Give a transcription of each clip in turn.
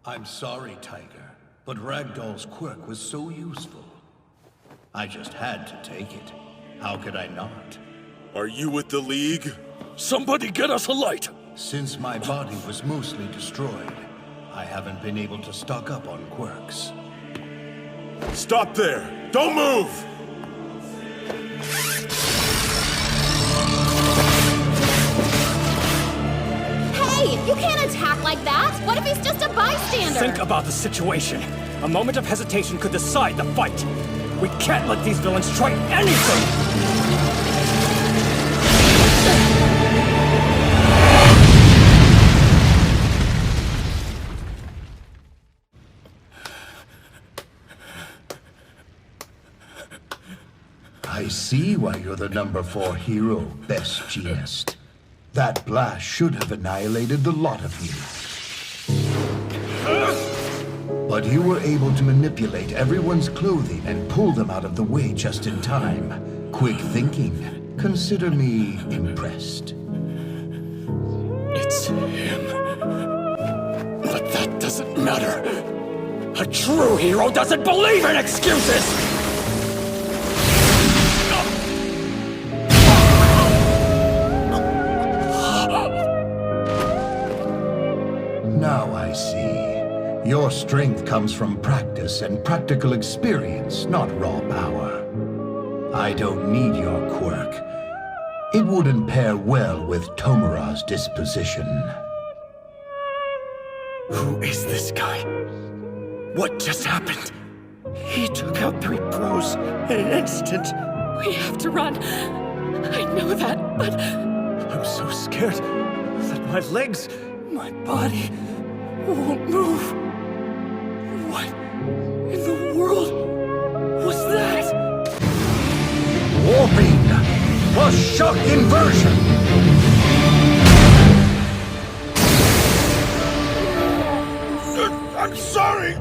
I'm sorry, Tiger, but Ragdoll's quirk was so useful. I just had to take it. How could I not? Are you with the League? Somebody get us a light! Since my body was mostly destroyed, I haven't been able to stock up on quirks. Stop there! Don't move! Hey! You can't attack like that! What if he's just a bystander? Think about the situation. A moment of hesitation could decide the fight. We can't let these villains try anything! I see why you're the number 4 hero, best Genist. That blast should have annihilated the lot of you. But you were able to manipulate everyone's clothing and pull them out of the way just in time. Quick thinking. Consider me impressed. It's him. But that doesn't matter. A true hero doesn't believe in excuses! Now I see. Your strength comes from practice and practical experience, not raw power. I don't need your quirk. It wouldn't pair well with Tomura's disposition. Who is this guy? What just happened? He took out 3 pros in an instant. We have to run. I know that, but... I'm so scared that my legs, my body, won't move. What in the world was that? Warping! A shock inversion! I'm sorry!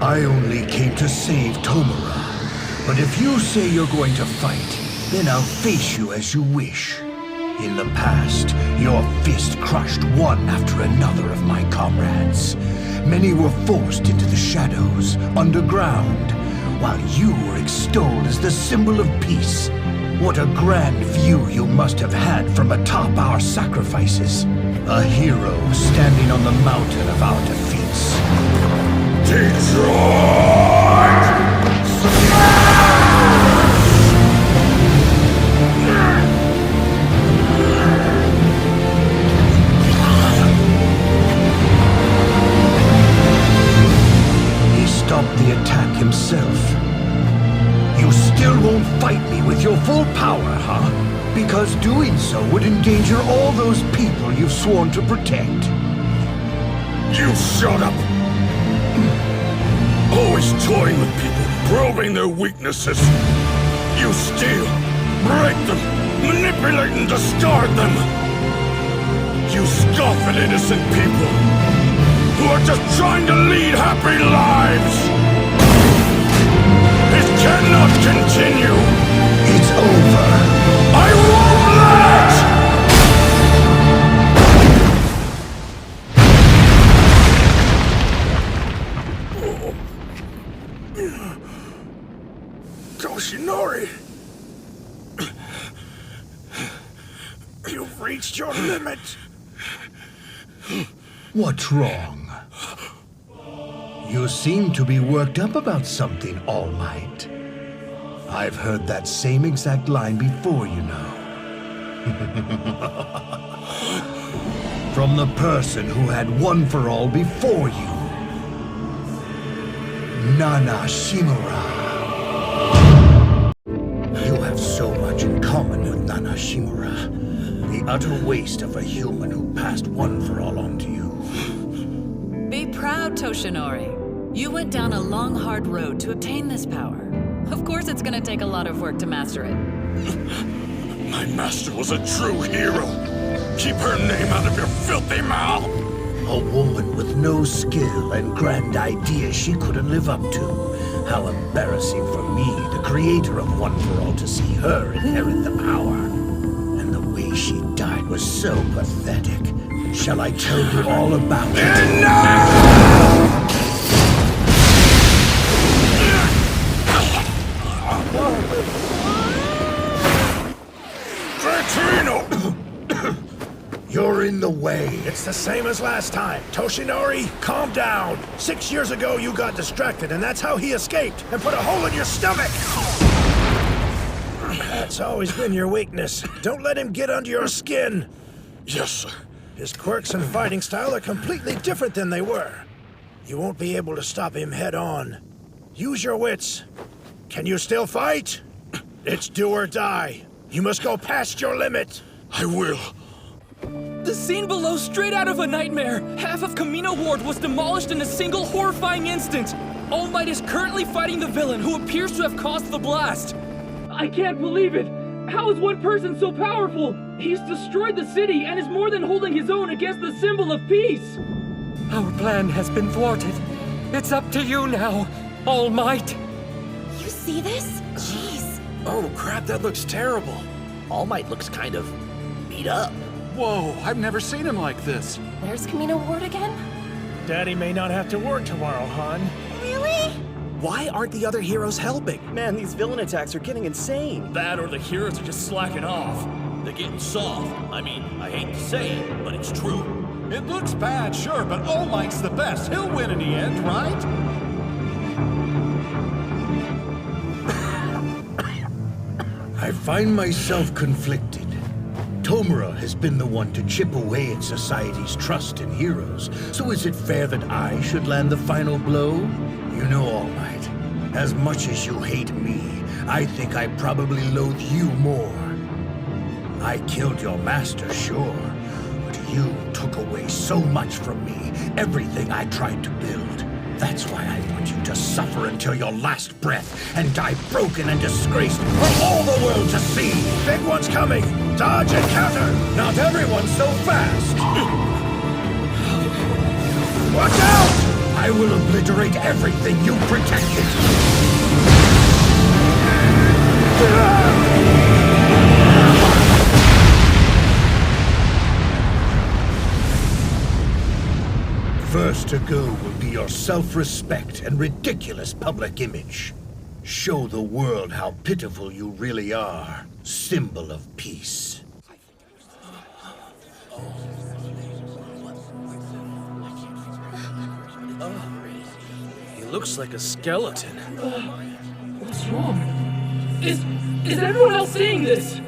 I only came to save Tomura. But if you say you're going to fight, then I'll face you as you wish. In the past, your fist crushed one after another of my comrades. Many were forced into the shadows, underground, while you were extolled as the symbol of peace. What a grand view you must have had from atop our sacrifices. A hero standing on the mountain of our defeats. Detroit! Stopped the attack himself. You still won't fight me with your full power, huh? Because doing so would endanger all those people you've sworn to protect. You shut up! Always toying with people, probing their weaknesses. You steal, break them, manipulate and discard them. You scoff at innocent people who are just trying to lead happy lives! It cannot continue! It's over! I won't let! Toshinori! You've reached your limit! What's wrong? You seem to be worked up about something, All Might. I've heard that same exact line before, you know. From the person who had one for all before you. Nana Shimura. You have so much in common with Nana Shimura. The utter waste of a human who passed one for all on to you. Be proud, Toshinori. You went down a long, hard road to obtain this power. Of course it's gonna take a lot of work to master it. My master was a true hero. Keep her name out of your filthy mouth. A woman with no skill and grand ideas she couldn't live up to. How embarrassing for me, the creator of One for All, to see her inherit the power. And the way she died was so pathetic. Shall I tell you all about it? You're in the way. It's the same as last time. Toshinori, calm down. 6 years ago, you got distracted, and that's how he escaped and put a hole in your stomach. That's always been your weakness. Don't let him get under your skin. Yes, sir. His quirks and fighting style are completely different than they were. You won't be able to stop him head on. Use your wits. Can you still fight? It's do or die. You must go past your limit. I will. The scene below straight out of a nightmare. Half of Kamino Ward was demolished in a single horrifying instant. All Might is currently fighting the villain who appears to have caused the blast. I can't believe it. How is one person so powerful? He's destroyed the city and is more than holding his own against the symbol of peace. Our plan has been thwarted. It's up to you now, All Might. You see this? Jeez. Oh crap, that looks terrible. All Might looks kind of beat up. Whoa, I've never seen him like this. Where's Kamino Ward again? Daddy may not have to work tomorrow, hon. Really? Why aren't the other heroes helping? Man, these villain attacks are getting insane. That or the heroes are just slacking off. They're getting soft. I mean, I hate to say it, but it's true. It looks bad, sure, but All Might's the best. He'll win in the end, right? I find myself conflicted. Tomura has been the one to chip away at society's trust in heroes, so is it fair that I should land the final blow? You know, All Might, as much as you hate me, I think I probably loathe you more. I killed your master, sure, but you took away so much from me, everything I tried to build. That's why I want you to suffer until your last breath and die broken and disgraced for all the world to see. Big one's coming. Dodge and counter. Not everyone's so fast. Watch out! I will obliterate everything you protected. First to go will be your self-respect and ridiculous public image. Show the world how pitiful you really are. Symbol of peace. He looks like a skeleton. What's wrong? Is everyone else seeing this?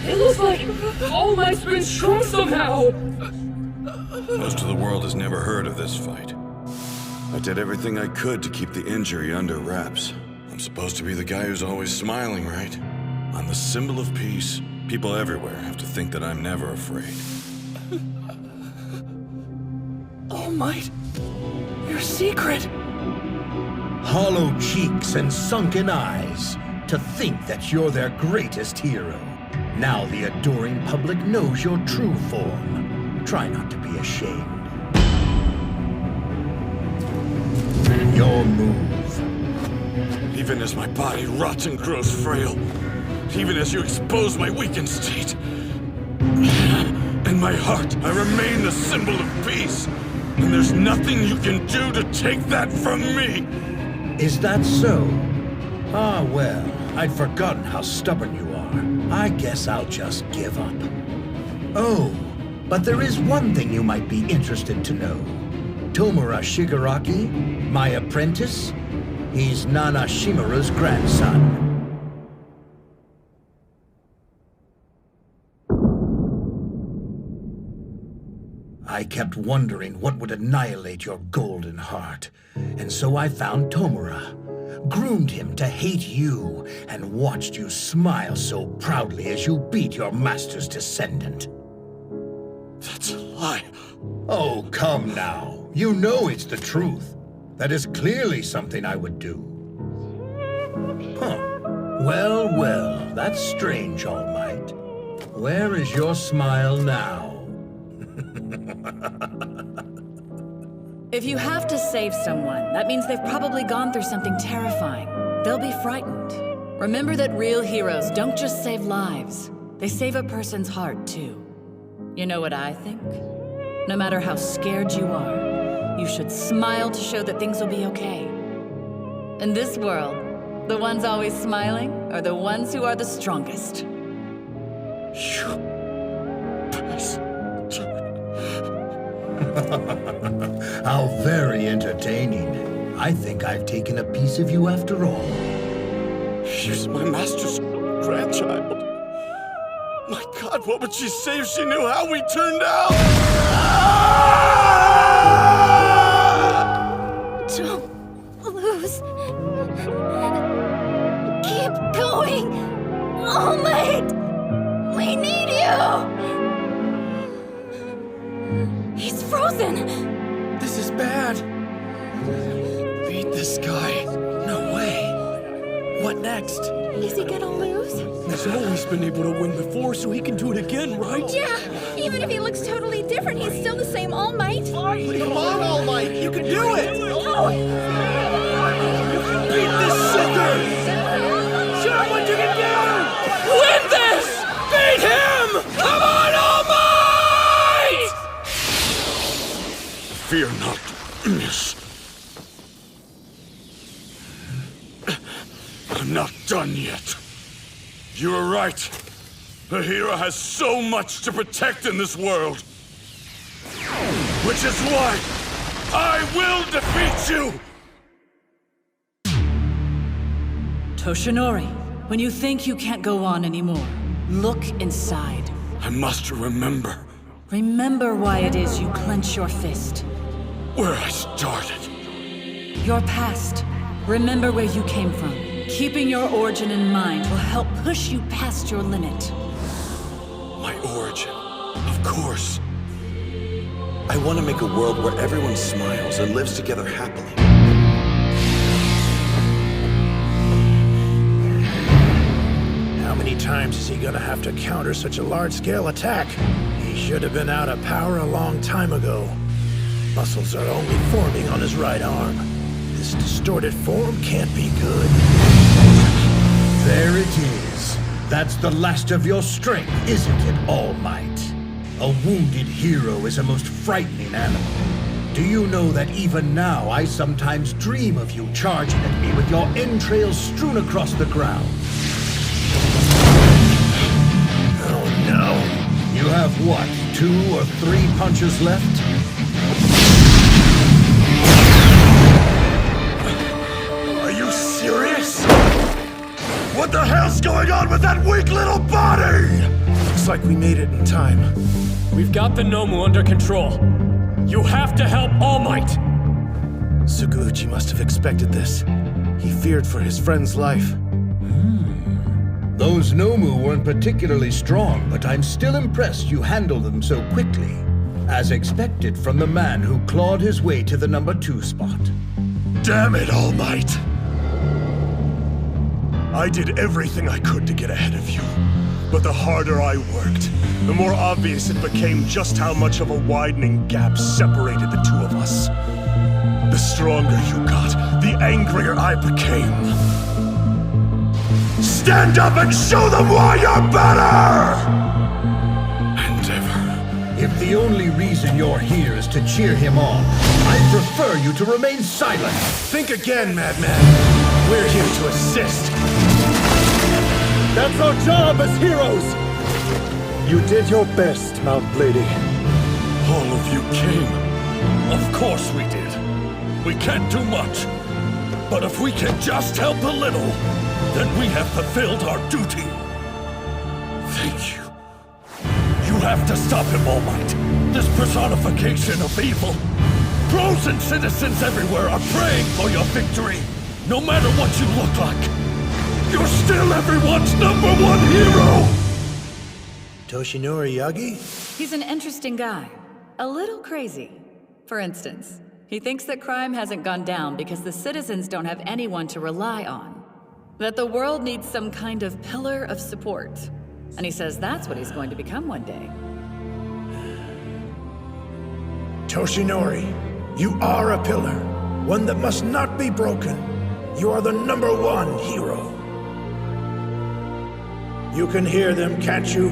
It looks like All Might's been shrunk somehow. Most of the world has never heard of this fight. I did everything I could to keep the injury under wraps. I'm supposed to be the guy who's always smiling, right? I'm the symbol of peace. People everywhere have to think that I'm never afraid. All Might, your secret. Hollow cheeks and sunken eyes. To think that you're their greatest hero. Now the adoring public knows your true form. Try not to be ashamed. Your move. Even as my body rots and grows frail, even as you expose my weakened state, in my heart, I remain the symbol of peace. And there's nothing you can do to take that from me. Is that so? Ah, well, I'd forgotten how stubborn you are. I guess I'll just give up. Oh, but there is one thing you might be interested to know. Tomura Shigaraki, my apprentice, he's Nana Shimura's grandson. I kept wondering what would annihilate your golden heart, and so I found Tomura, groomed him to hate you, and watched you smile so proudly as you beat your master's descendant. That's a lie. Oh, come now. You know it's the truth. That is clearly something I would do. Huh. Well, well, that's strange, All Might. Where is your smile now? If you have to save someone, that means they've probably gone through something terrifying. They'll be frightened. Remember that real heroes don't just save lives. They save a person's heart, too. You know what I think? No matter how scared you are, you should smile to show that things will be okay. In this world, the ones always smiling are the ones who are the strongest. How very entertaining. I think I've taken a piece of you after all. She's my master's grandchild. My God, what would she say if she knew how we turned out? Don't lose. Keep going. All Might. We need you. He's frozen. This is bad. Beat this guy. No way. What next? Is he gonna lose? He's always been able to win before, so he can do it again, right? Yeah, even if he looks totally different, he's still the same All Might. Come on, All Might, you can do it! No! Beat this sucker! Show him what you can do! Win this! Beat him! Come on, All Might! Fear not, miss. I'm not done yet. You were right. The hero has so much to protect in this world. Which is why I will defeat you! Toshinori, when you think you can't go on anymore, look inside. I must remember Remember why it is you clench your fist. where I started. Your past. Remember where you came from. Keeping your origin in mind will help push you past your limit. My origin, of course. I want to make a world where everyone smiles and lives together happily. How many times is he gonna have to counter such a large-scale attack? He should have been out of power a long time ago. Muscles are only forming on his right arm. This distorted form can't be good. There it is. That's the last of your strength, isn't it, All Might? A wounded hero is a most frightening animal. Do you know that even now I sometimes dream of you charging at me with your entrails strewn across the ground? Oh no. You have what, 2 or 3 punches left? Are you serious? What the hell's going on with that weak little body? Looks like we made it in time. We've got the Nomu under control. You have to help All Might! Suguuchi must have expected this. He feared for his friend's life. Those Nomu weren't particularly strong, but I'm still impressed you handled them so quickly. As expected from the man who clawed his way to the number 2 spot. Damn it, All Might! I did everything I could to get ahead of you. But the harder I worked, the more obvious it became just how much of a widening gap separated the two of us. The stronger you got, the angrier I became. Stand up and show them why you're better! Endeavor. If the only reason you're here is to cheer him on, I'd prefer you to remain silent. Think again, madman. We're here to assist. That's our job as heroes! You did your best, Mount Lady. All of you came. Of course we did. We can't do much. But if we can just help a little, then we have fulfilled our duty. Thank you. You have to stop him, All Might. This personification of evil. Pros and citizens everywhere are praying for your victory. No matter what you look like. You're still everyone's number 1 hero! Toshinori Yagi? He's an interesting guy. A little crazy. For instance, he thinks that crime hasn't gone down because the citizens don't have anyone to rely on. That the world needs some kind of pillar of support. And he says that's what he's going to become one day. Toshinori, you are a pillar. One that must not be broken. You are the number 1 hero. You can hear them, can't you?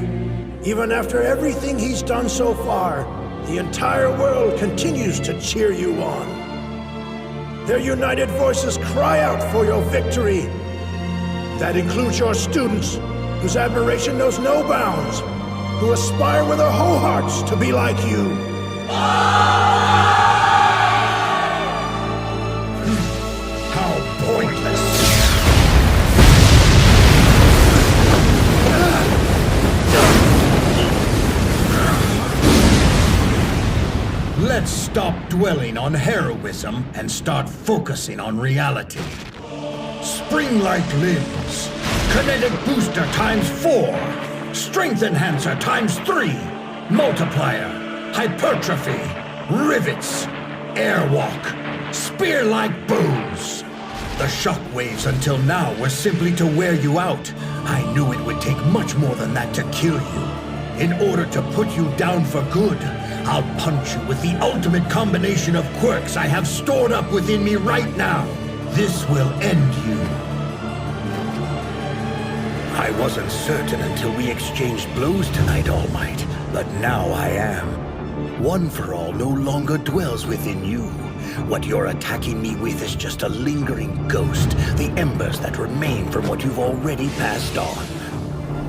Even after everything he's done so far, The entire world continues to cheer you on. Their united voices cry out for your victory. That includes your students, whose admiration knows no bounds, who aspire with their whole hearts to be like you. How pointless! Let's stop dwelling on heroism and start focusing on reality. Spring-like limbs, kinetic booster ×4, strength enhancer ×3, multiplier, hypertrophy, rivets, airwalk, spear-like bows. The shockwaves until now were simply to wear you out. I knew it would take much more than that to kill you. In order to put you down for good, I'll punch you with the ultimate combination of quirks I have stored up within me right now. This will end you. I wasn't certain until we exchanged blows tonight, All Might, but now I am. One for All no longer dwells within you. What you're attacking me with is just a lingering ghost, the embers that remain from what you've already passed on.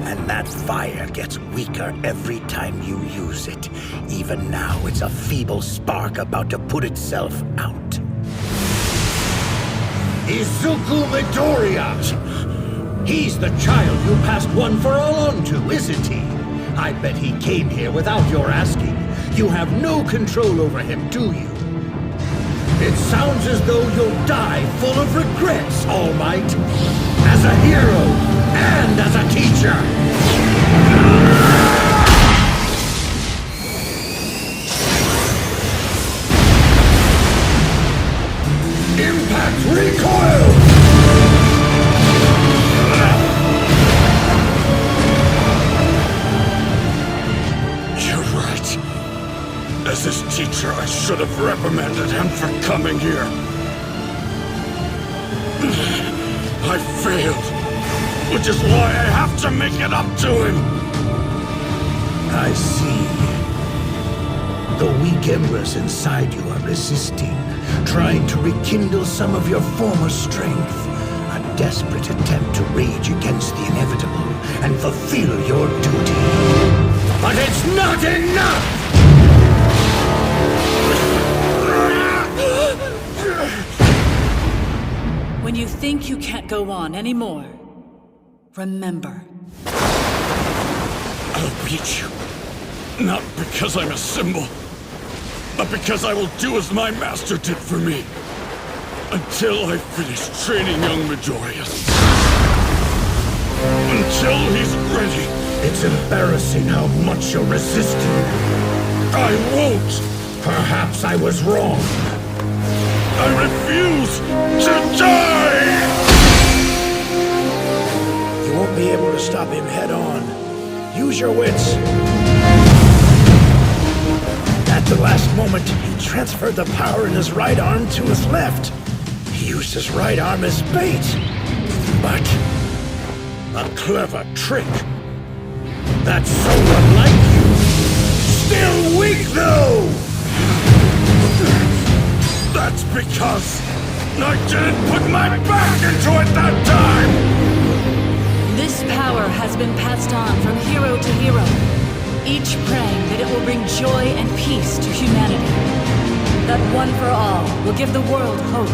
And that fire gets weaker every time you use it. Even now, it's a feeble spark about to put itself out. Izuku Midoriya! He's the child you passed One for All on to, isn't he? I bet he came here without your asking. You have no control over him, do you? It sounds as though you'll die full of regrets, All Might. As a hero, and as a teacher. Impact recoil! You're right. As his teacher, I should have reprimanded him for coming here. I failed, which is why I have to make it up to him. I see. The weak embers inside you are resisting, trying to rekindle some of your former strength. A desperate attempt to rage against the inevitable and fulfill your duty. But it's not enough! When you think you can't go on anymore, remember. I'll beat you. Not because I'm a symbol, but because I will do as my master did for me. Until I finish training young Midoriya. Until he's ready. It's embarrassing how much you're resisting. I won't. Perhaps I was wrong. I refuse to die! You won't be able to stop him head on. Use your wits. At the last moment, he transferred the power in his right arm to his left. He used his right arm as bait. But a clever trick. That's so unlike you. Still weak, though! That's because I didn't put my back into it that time! This power has been passed on from hero to hero, each praying that it will bring joy and peace to humanity. That One for All will give the world hope.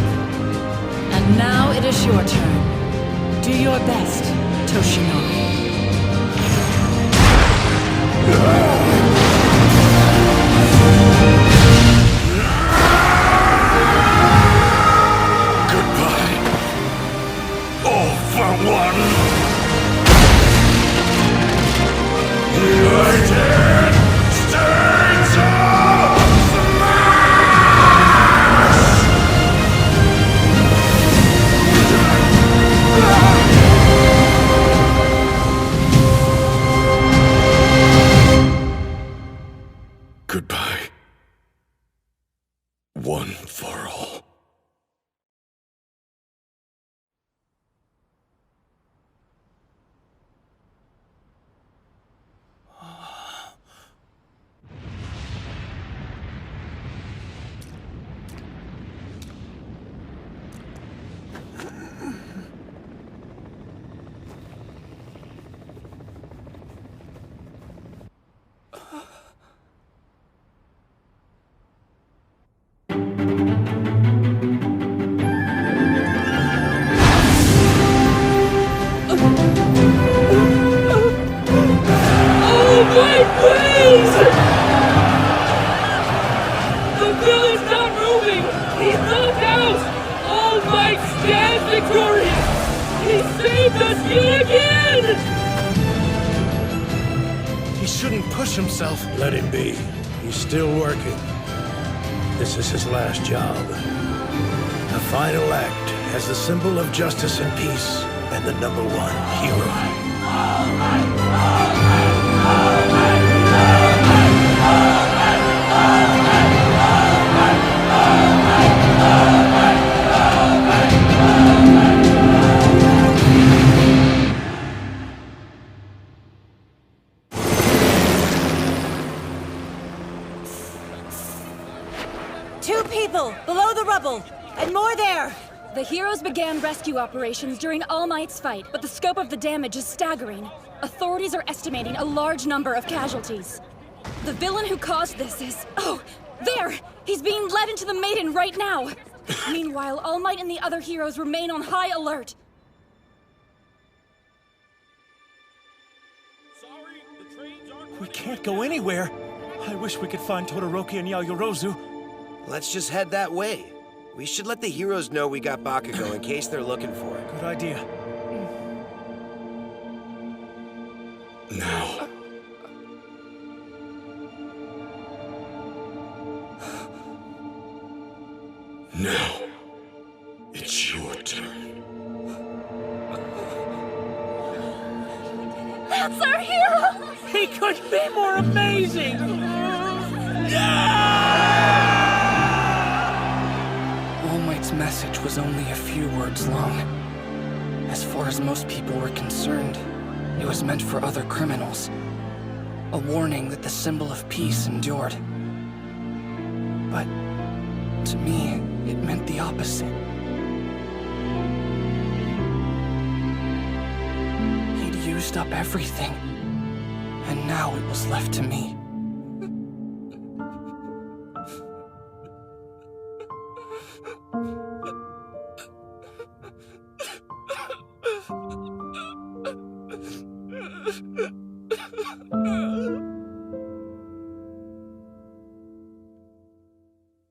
And now it is your turn. Do your best, Toshinori. Goodbye. All for one. United States of Goodbye. One for all. crush himself. Let him be. He's still working. This is his last job. The final act as the symbol of justice and peace, and the #1 hero. Two people below the rubble, and more there. The heroes began rescue operations during All Might's fight, but the scope of the damage is staggering. Authorities are estimating a large number of casualties. The villain who caused this is... Oh, there! He's being led into the Maiden right now! Meanwhile, All Might and the other heroes remain on high alert. We can't go anywhere. I wish we could find Todoroki and Yaoyorozu. Let's just head that way. We should let the heroes know we got Bakugo in case they're looking for it. Good idea. Now. Now. It's your turn. That's our hero! He could be more amazing! All Might's message was only a few words long. As far as most people were concerned, it was meant for other criminals. A warning that the symbol of peace endured. But to me, it meant the opposite. He'd used up everything, and now it was left to me.